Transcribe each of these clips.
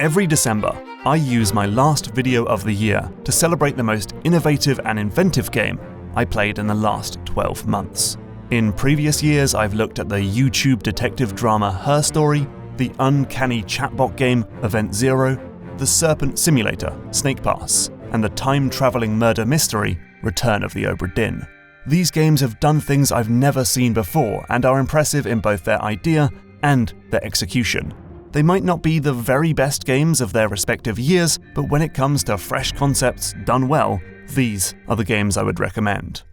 Every December, I use my last video of the year to celebrate the most innovative and inventive game I played in the last 12 months. In previous years, I've looked at the YouTube detective drama Her Story, the uncanny chatbot game Event Zero, the serpent simulator Snake Pass, and the time-traveling murder mystery Return of the Obra Dinn. These games have done things I've never seen before and are impressive in both their idea and their execution. They might not be the very best games of their respective years, but when it comes to fresh concepts done well, these are the games I would recommend.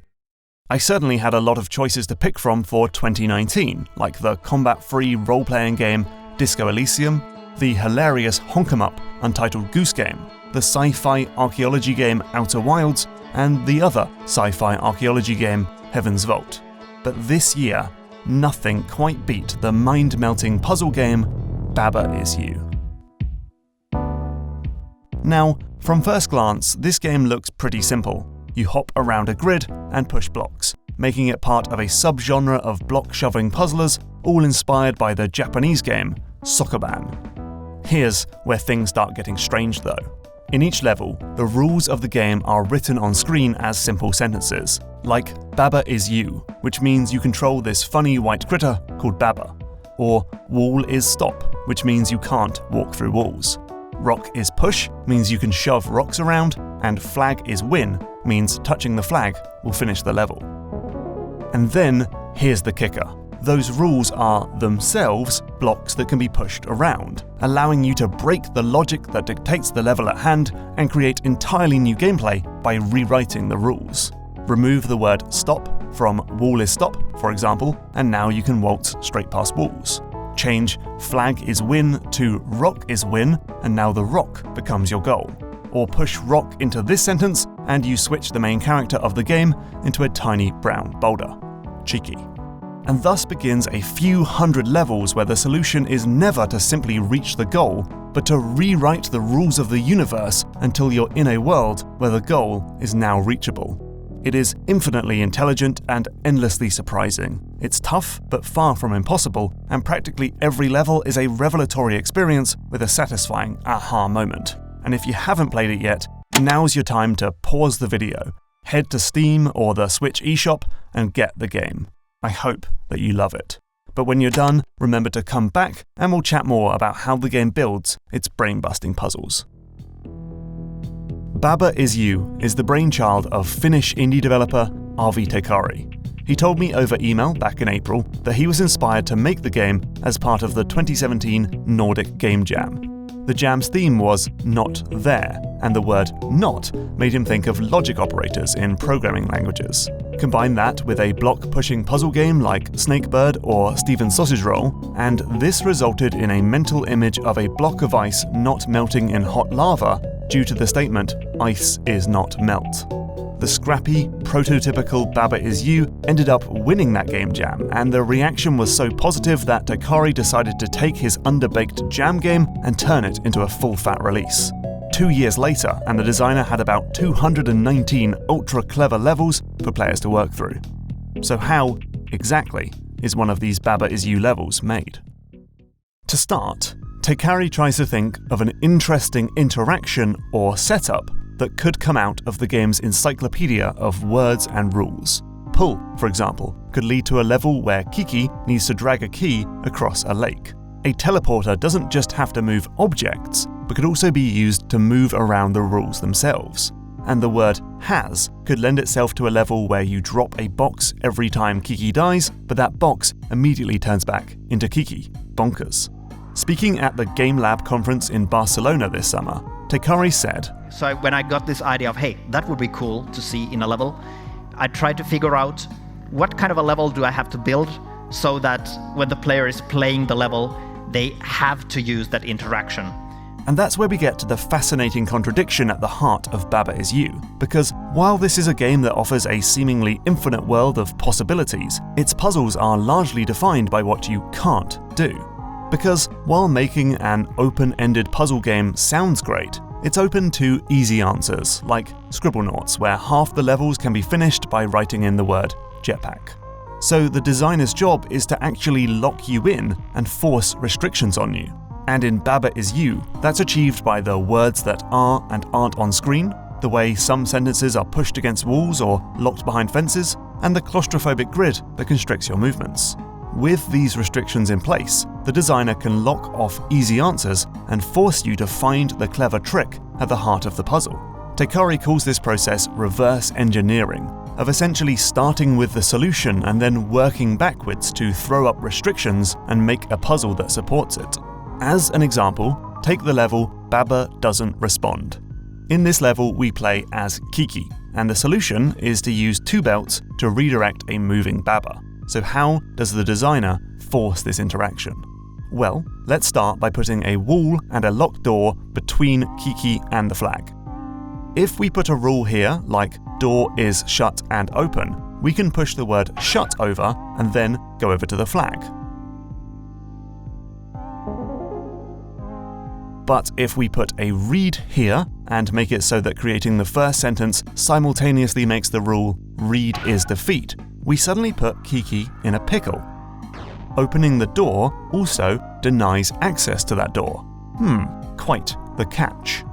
I certainly had a lot of choices to pick from for 2019, like the combat-free role-playing game Disco Elysium, the hilarious honk-em-up Untitled Goose game, the sci-fi archaeology game Outer Wilds, and the other sci-fi archaeology game Heaven's Vault. But this year, nothing quite beat the mind-melting puzzle game Baba Is You. Now, from first glance, this game looks pretty simple. You hop around a grid and push blocks, making it part of a subgenre of block-shoving puzzlers, all inspired by the Japanese game Sokoban. Here's where things start getting strange though. In each level, the rules of the game are written on screen as simple sentences, like Baba is you, which means you control this funny white critter called Baba, or wall is stop, which means you can't walk through walls. Rock is push means you can shove rocks around, and flag is win means touching the flag will finish the level. And then, here's the kicker. Those rules are themselves blocks that can be pushed around, allowing you to break the logic that dictates the level at hand and create entirely new gameplay by rewriting the rules. Remove the word stop from wall is stop, for example, and now you can waltz straight past walls. Change flag is win to rock is win, and now the rock becomes your goal. Or push rock into this sentence, and you switch the main character of the game into a tiny brown boulder. Cheeky. And thus begins a few hundred levels where the solution is never to simply reach the goal, but to rewrite the rules of the universe until you're in a world where the goal is now reachable. It is infinitely intelligent and endlessly surprising. It's tough, but far from impossible, and practically every level is a revelatory experience with a satisfying aha moment. And if you haven't played it yet, now's your time to pause the video, head to Steam or the Switch eShop, and get the game. I hope that you love it. But when you're done, remember to come back and we'll chat more about how the game builds its brain-busting puzzles. Baba Is You is the brainchild of Finnish indie developer Arvi Teikari. He told me over email back in April that he was inspired to make the game as part of the 2017 Nordic Game Jam. The jam's theme was not there, and the word not made him think of logic operators in programming languages. Combine that with a block-pushing puzzle game like Snakebird or Steven's Sausage Roll, and this resulted in a mental image of a block of ice not melting in hot lava due to the statement, "Ice is not melt." The scrappy, prototypical Baba Is You ended up winning that game jam, and the reaction was so positive that Teikari decided to take his underbaked jam game and turn it into a full-fat release. 2 years later, and the designer had about 219 ultra-clever levels for players to work through. So how, exactly, is one of these Baba Is You levels made? To start, Teikari tries to think of an interesting interaction or setup that could come out of the game's encyclopedia of words and rules. Pull, for example, could lead to a level where Kiki needs to drag a key across a lake. A teleporter doesn't just have to move objects, but could also be used to move around the rules themselves. And the word has could lend itself to a level where you drop a box every time Kiki dies, but that box immediately turns back into Kiki. Bonkers. Speaking at the Gamelab Conference in Barcelona this summer, Teikari said, So when I got this idea of, hey, that would be cool to see in a level, I tried to figure out what kind of a level do I have to build so that when the player is playing the level, they have to use that interaction. And that's where we get to the fascinating contradiction at the heart of Baba Is You, because while this is a game that offers a seemingly infinite world of possibilities, its puzzles are largely defined by what you can't do. Because while making an open-ended puzzle game sounds great, it's open to easy answers, like Scribblenauts, where half the levels can be finished by writing in the word jetpack. So the designer's job is to actually lock you in and force restrictions on you. And in Baba is you, that's achieved by the words that are and aren't on screen, the way some sentences are pushed against walls or locked behind fences, and the claustrophobic grid that constricts your movements. With these restrictions in place, the designer can lock off easy answers and force you to find the clever trick at the heart of the puzzle. Teikari calls this process reverse engineering, of essentially starting with the solution and then working backwards to throw up restrictions and make a puzzle that supports it. As an example, take the level Baba Doesn't Respond. In this level, we play as Kiki, and the solution is to use 2 belts to redirect a moving Baba. So how does the designer force this interaction? Well, let's start by putting a wall and a locked door between Kiki and the flag. If we put a rule here, like door is shut and open, we can push the word shut over and then go over to the flag. But if we put a read here and make it so that creating the first sentence simultaneously makes the rule read is defeat, we suddenly put Kiki in a pickle. Opening the door also denies access to that door. Quite the catch.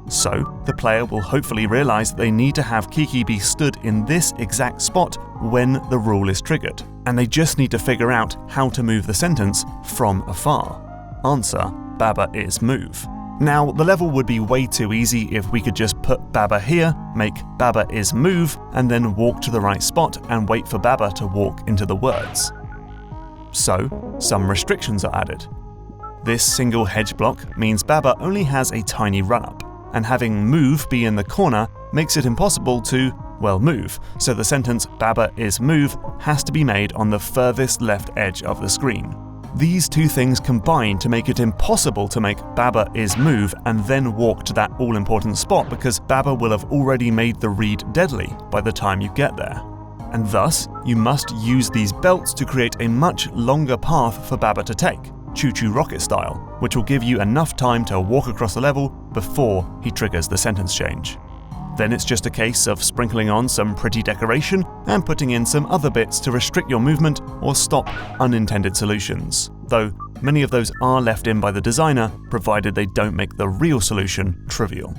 So, the player will hopefully realize they need to have Kiki be stood in this exact spot when the rule is triggered, and they just need to figure out how to move the sentence from afar. Answer: Baba is move. Now, the level would be way too easy if we could just put Baba here, make Baba is move, and then walk to the right spot and wait for Baba to walk into the words. So, some restrictions are added. This single hedge block means Baba only has a tiny run-up, and having move be in the corner makes it impossible to, well, move, so the sentence Baba is move has to be made on the furthest left edge of the screen. These two things combine to make it impossible to make Baba is move and then walk to that all-important spot, because Baba will have already made the read deadly by the time you get there. And thus, you must use these belts to create a much longer path for Baba to take, choo-choo rocket style, which will give you enough time to walk across the level before he triggers the sentence change. Then it's just a case of sprinkling on some pretty decoration and putting in some other bits to restrict your movement or stop unintended solutions, though many of those are left in by the designer, provided they don't make the real solution trivial.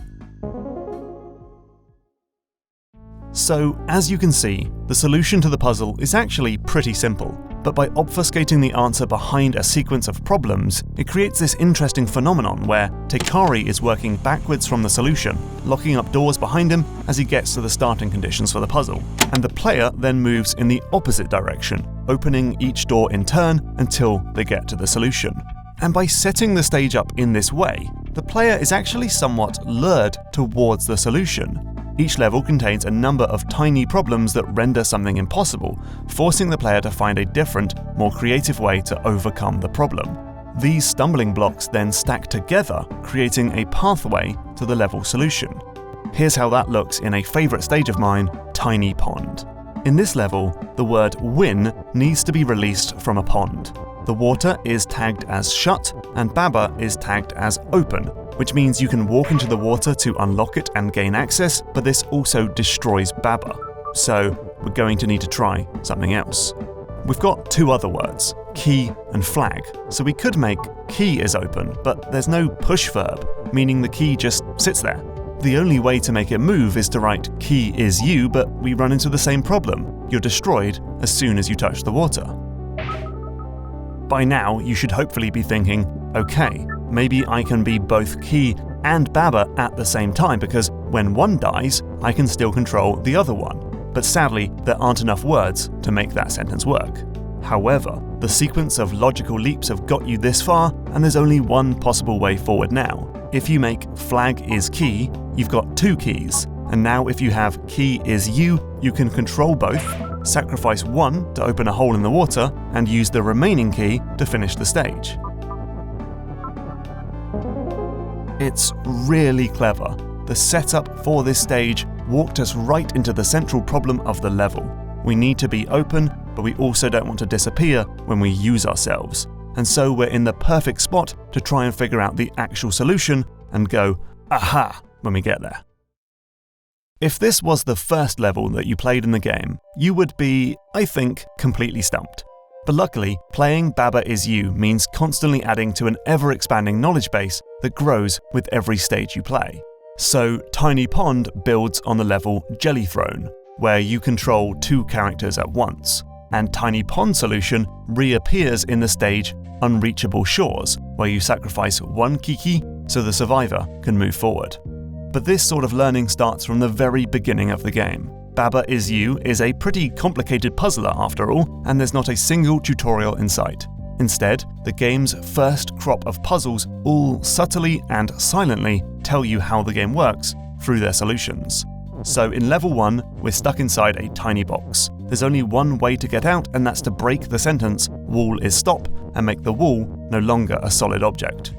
So, as you can see, the solution to the puzzle is actually pretty simple, but by obfuscating the answer behind a sequence of problems, it creates this interesting phenomenon where Teikari is working backwards from the solution, locking up doors behind him as he gets to the starting conditions for the puzzle, and the player then moves in the opposite direction, opening each door in turn until they get to the solution. And by setting the stage up in this way, the player is actually somewhat lured towards the solution. Each level contains a number of tiny problems that render something impossible, forcing the player to find a different, more creative way to overcome the problem. These stumbling blocks then stack together, creating a pathway to the level solution. Here's how that looks in a favourite stage of mine, Tiny Pond. In this level, the word win needs to be released from a pond. The water is tagged as shut, and Baba is tagged as open, which means you can walk into the water to unlock it and gain access, but this also destroys Baba. So we're going to need to try something else. We've got two other words, key and flag, so we could make key is open, but there's no push verb, meaning the key just sits there. The only way to make it move is to write key is you, but we run into the same problem. You're destroyed as soon as you touch the water. By now, you should hopefully be thinking, okay, maybe I can be both Key and Baba at the same time, because when one dies, I can still control the other one. But sadly, there aren't enough words to make that sentence work. However, the sequence of logical leaps have got you this far, and there's only one possible way forward now. If you make flag is key, you've got two keys, and now if you have key is you can control both, sacrifice one to open a hole in the water, and use the remaining key to finish the stage. It's really clever. The setup for this stage walked us right into the central problem of the level. We need to be open, but we also don't want to disappear when we use ourselves. And so we're in the perfect spot to try and figure out the actual solution and go, aha, when we get there. If this was the first level that you played in the game, you would be, I think, completely stumped. But luckily, playing Baba Is You means constantly adding to an ever-expanding knowledge base that grows with every stage you play. So, Tiny Pond builds on the level Jelly Throne, where you control 2 characters at once, and Tiny Pond Solution reappears in the stage Unreachable Shores, where you sacrifice 1 Kiki so the survivor can move forward. But this sort of learning starts from the very beginning of the game. Baba Is You is a pretty complicated puzzler after all, and there's not a single tutorial in sight. Instead, the game's first crop of puzzles all subtly and silently tell you how the game works through their solutions. So in level 1, we're stuck inside a tiny box. There's only one way to get out, and that's to break the sentence "wall is stop" and make the wall no longer a solid object.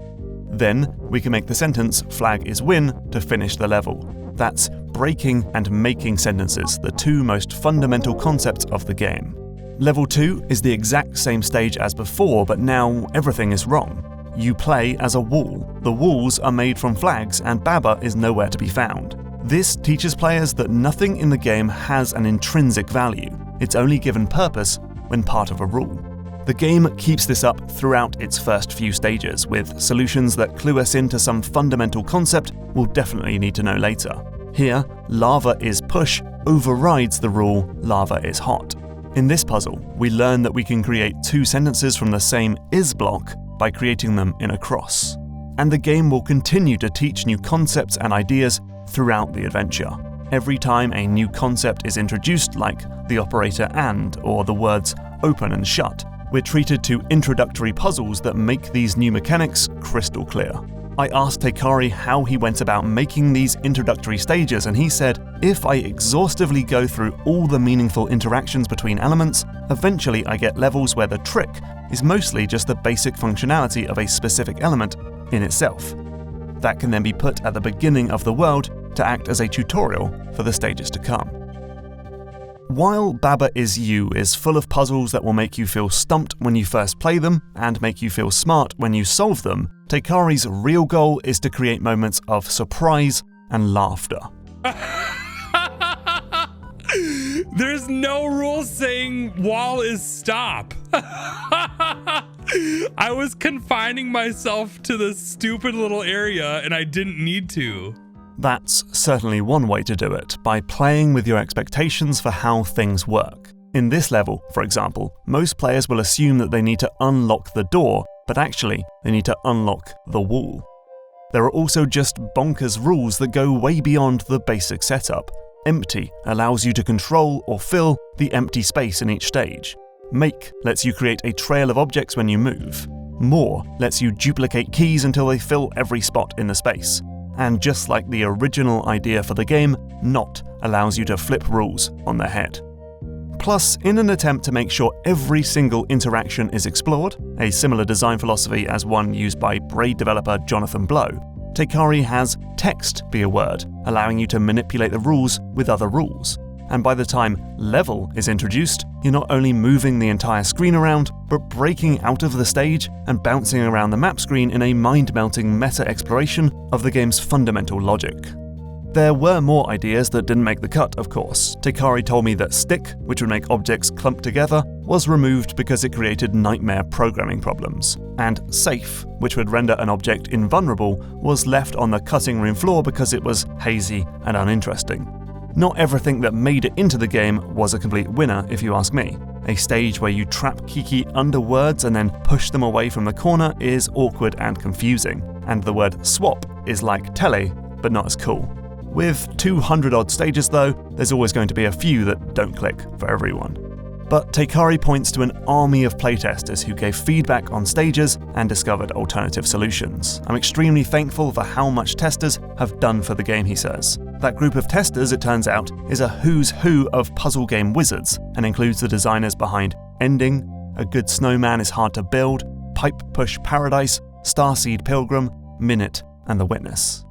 Then, we can make the sentence "flag is win" to finish the level. That's breaking and making sentences, the 2 most fundamental concepts of the game. Level 2 is the exact same stage as before, but now everything is wrong. You play as a wall. The walls are made from flags, and Baba is nowhere to be found. This teaches players that nothing in the game has an intrinsic value. It's only given purpose when part of a rule. The game keeps this up throughout its first few stages, with solutions that clue us into some fundamental concept we'll definitely need to know later. Here, lava is push overrides the rule lava is hot. In this puzzle, we learn that we can create 2 sentences from the same is block by creating them in a cross. And the game will continue to teach new concepts and ideas throughout the adventure. Every time a new concept is introduced, like the operator AND or the words open and shut, we're treated to introductory puzzles that make these new mechanics crystal clear. I asked Teikari how he went about making these introductory stages, and he said, "If I exhaustively go through all the meaningful interactions between elements, eventually I get levels where the trick is mostly just the basic functionality of a specific element in itself. That can then be put at the beginning of the world to act as a tutorial for the stages to come." While Baba Is You is full of puzzles that will make you feel stumped when you first play them and make you feel smart when you solve them, Teikari's real goal is to create moments of surprise and laughter. There's no rule saying wall is stop. I was confining myself to this stupid little area and I didn't need to. That's certainly one way to do it, by playing with your expectations for how things work. In this level, for example, most players will assume that they need to unlock the door, but actually, they need to unlock the wall. There are also just bonkers rules that go way beyond the basic setup. Empty allows you to control or fill the empty space in each stage. Make lets you create a trail of objects when you move. More lets you duplicate keys until they fill every spot in the space. And just like the original idea for the game, Not allows you to flip rules on their head. Plus, in an attempt to make sure every single interaction is explored, a similar design philosophy as one used by Braid developer Jonathan Blow, Teikari has text be a word, allowing you to manipulate the rules with other rules. And by the time level is introduced, you're not only moving the entire screen around, but breaking out of the stage and bouncing around the map screen in a mind-melting meta-exploration of the game's fundamental logic. There were more ideas that didn't make the cut, of course. Teikari told me that stick, which would make objects clump together, was removed because it created nightmare programming problems. And safe, which would render an object invulnerable, was left on the cutting room floor because it was hazy and uninteresting. Not everything that made it into the game was a complete winner, if you ask me. A stage where you trap Kiki under words and then push them away from the corner is awkward and confusing. And the word swap is like tele, but not as cool. With 200-odd stages though, there's always going to be a few that don't click for everyone. But Teikari points to an army of playtesters who gave feedback on stages and discovered alternative solutions. I'm extremely thankful for how much testers have done for the game, he says. That group of testers, it turns out, is a who's who of puzzle game wizards and includes the designers behind Ending, A Good Snowman is Hard to Build, Pipe Push Paradise, Starseed Pilgrim, Minute, and The Witness.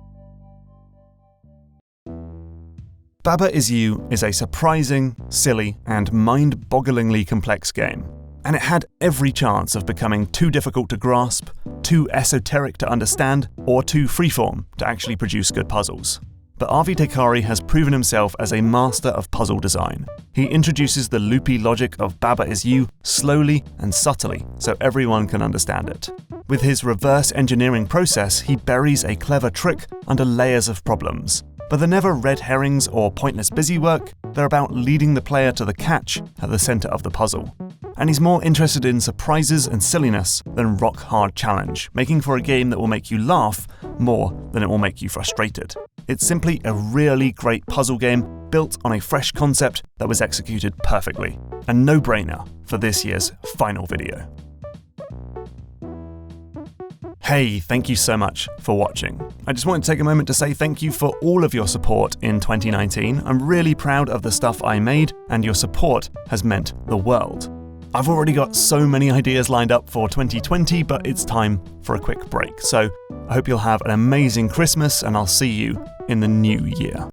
Baba Is You is a surprising, silly, and mind-bogglingly complex game. And it had every chance of becoming too difficult to grasp, too esoteric to understand, or too freeform to actually produce good puzzles. but Arvi Teikari has proven himself as a master of puzzle design. He introduces the loopy logic of Baba is you slowly and subtly so everyone can understand it. With his reverse engineering process, he buries a clever trick under layers of problems. But they're never red herrings or pointless busywork, they're about leading the player to the catch at the center of the puzzle. And he's more interested in surprises and silliness than rock-hard challenge, making for a game that will make you laugh more than it will make you frustrated. It's simply a really great puzzle game built on a fresh concept that was executed perfectly. A no-brainer for this year's final video. Hey, thank you so much for watching. I just wanted to take a moment to say thank you for all of your support in 2019. I'm really proud of the stuff I made, and your support has meant the world. I've already got so many ideas lined up for 2020, but it's time for a quick break. So I hope you'll have an amazing Christmas, and I'll see you in the new year.